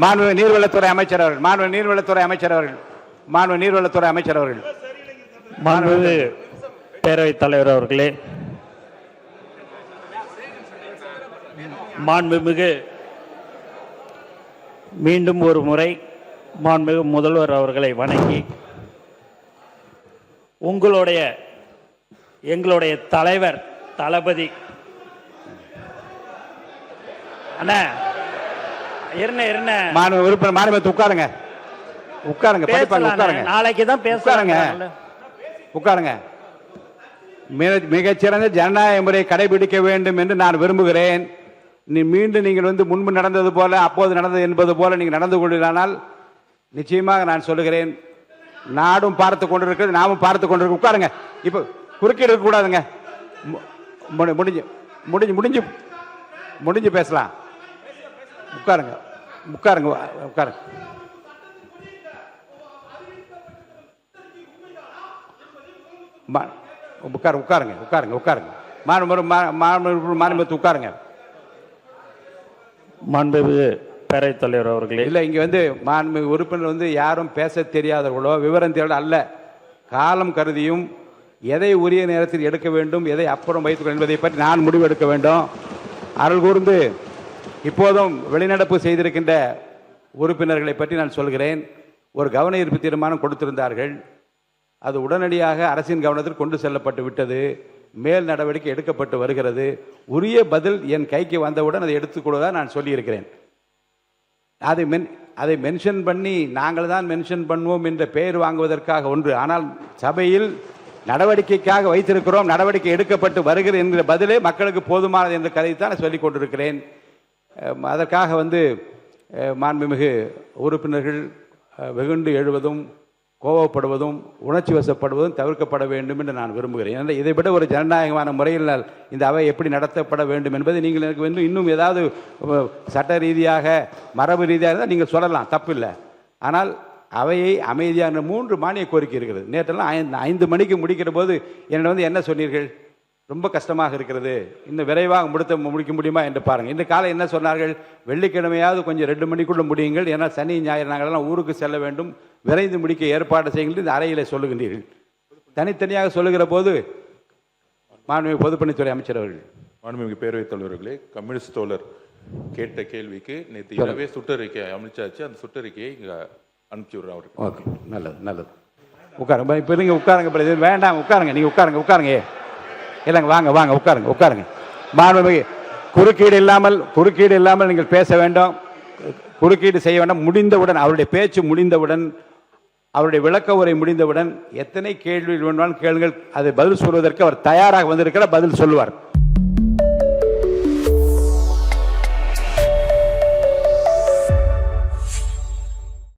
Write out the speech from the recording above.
மாண்புமிகு நீர்வளத்துறை அமைச்சர் அவர்கள், மாண்புமிகு நீர்வளத்துறை அமைச்சர் அவர்கள், மாண்புமிகு நீர்வளத்துறை அமைச்சர் அவர்கள். மாண்புமிகு பேரவைத் தலைவர் அவர்களே, மாண்புமிகு மீண்டும் ஒரு முறை மாண்புமிகு முதல்வர் அவர்களை வணங்கி எங்களுடைய தலைவர் தளபதி அண்ணா உட்காருங்க உட்காருங்க உட்காருங்க, நாளைக்கு தான் பேசுறாங்க. உட்காருங்க. மிகச்சிறந்த ஜனநாயக முறையை கடைபிடிக்க வேண்டும் என்று நான் விரும்புகிறேன். மீண்டும் நீங்கள் முன்பு நடந்தது போல, அப்போது நடந்தது என்பது போல நீங்கள் நடந்து கொள்வீர்களானால் நிச்சயமாக நான் சொல்லுகிறேன், நாடும் பார்த்து கொண்டிருக்கிறது, நாமும் பார்த்து கொண்டிருக்க. உட்காருங்க. இப்ப குறுக்கீடு இருக்க கூடாதுங்க. முடிஞ்சு முடிஞ்சு முடிஞ்சு பேசலாம். உட்காருங்க உட்காருங்க உட்காருங்க. உட்காருங்க உட்காருங்க உட்காருங்க. மாண்புமிகு உட்காருங்க. மாண்புமிகு பேரவைத் தலைவர் அவர்களே, இல்லை இங்கே மாண்புமிகு உறுப்பினர் யாரும் பேச தெரியாதவர்களோ விவரம் தெரியாத அல்ல, காலம் கருதியும் எதை உரிய நேரத்தில் எடுக்க வேண்டும், எதை அப்புறம் வைத்துக்கொள்ள என்பதை பற்றி நான் முடிவு எடுக்க வேண்டும். அருள் கூர்ந்து இப்போதும் வெளிநடப்பு செய்திருக்கின்ற உறுப்பினர்களை பற்றி நான் சொல்கிறேன். ஒரு கவன ஈர்ப்பு தீர்மானம் கொடுத்திருந்தார்கள். அது உடனடியாக அரசின் கவனத்தில் கொண்டு செல்லப்பட்டு விட்டது. மேல் நடவடிக்கை எடுக்கப்பட்டு வருகிறது. உரிய பதில் என் கைக்கு வந்தவுடன் அதை எடுத்துக்கொள்வதாக நான் சொல்லியிருக்கிறேன். அதை மென்ஷன் பண்ணி நாங்கள் தான் மென்ஷன் பண்ணுவோம் என்ற பெயர் வாங்குவதற்காக ஒன்று, ஆனால் சபையில் நடவடிக்கைக்காக வைத்திருக்கிறோம், நடவடிக்கை எடுக்கப்பட்டு வருகிறது என்கிற பதிலே மக்களுக்கு போதுமானது என்ற கதைத்தான் சொல்லிக் கொண்டிருக்கிறேன். அதற்காக மாண்புமிகு உறுப்பினர்கள் வெகுண்டு எழுவதும் கோபப்படுவதும் உணர்ச்சி வசப்படுவதும் தவிர்க்கப்பட வேண்டும் என்று நான் விரும்புகிறேன். இதை விட ஒரு ஜனநாயகமான முறையில் இந்த அவை எப்படி நடத்தப்பட வேண்டும் என்பதை நீங்கள் எனக்கு இன்னும் ஏதாவது சட்ட ரீதியாக மரபு ரீதியாக இருந்தால் நீங்கள் சொல்லலாம், தப்பில்லை. ஆனால் அவையை அமைதியான 3 மானிய கோரிக்கை இருக்கிறது. நேற்றெல்லாம் 5 மணிக்கு முடிக்கிற போது என்னிடம் என்ன சொன்னீர்கள், ரொம்ப கஷ்டமாக இருக்கிறது, இன்னும் விரைவாக முடிக்க முடியுமா என்று பாருங்கள். இந்த காலம் என்ன சொன்னார்கள், வெள்ளிக்கிழமையாவது கொஞ்சம் 2 மணிக்குள்ள முடியுங்கள், ஏன்னா சனி ஞாயிறு நாங்களெல்லாம் ஊருக்கு செல்ல வேண்டும், விரைந்து முடிக்க ஏற்பாடு செய்யுங்கள் இந்த அறையில் சொல்லுகின்றீர்கள். தனித்தனியாக சொல்லுகிற போது மாண்புமிகு பொதுப்பணித்துறை அமைச்சர் அவர்கள். மாண்புமிகு பேரவைத் தலைவர்களே, கம்யூனிஸ்ட் தோழர் கேட்ட கேள்விக்கு நேற்று இரவே சுற்றறிக்கை அமைச்சாச்சு. அந்த சுற்றறிக்கையை இங்கே அனுப்பிச்சி விடுறேன் அவருக்கு. ஓகே, நல்லது நல்லது. உட்காருங்க. இப்போ நீங்கள் உட்காருங்க, வேண்டாம் உட்காருங்க, நீங்கள் உட்காருங்க. இல்லைங்க, வாங்க வாங்க உட்காருங்க. மாண்புமிகு குறுக்கீடு இல்லாமல் நீங்கள் பேச வேண்டும், குறுக்கீடு செய்ய வேண்டாம். முடிந்தவுடன் அவருடைய பேச்சு முடிந்தவுடன், அவருடைய விளக்க உரை முடிந்தவுடன் எத்தனை கேள்வி வேண்டுமானாலும் கேளுங்கள், அதை பதில் சொல்வதற்கு அவர் தயாராக வந்திருக்கிறார், பதில் சொல்லுவார்.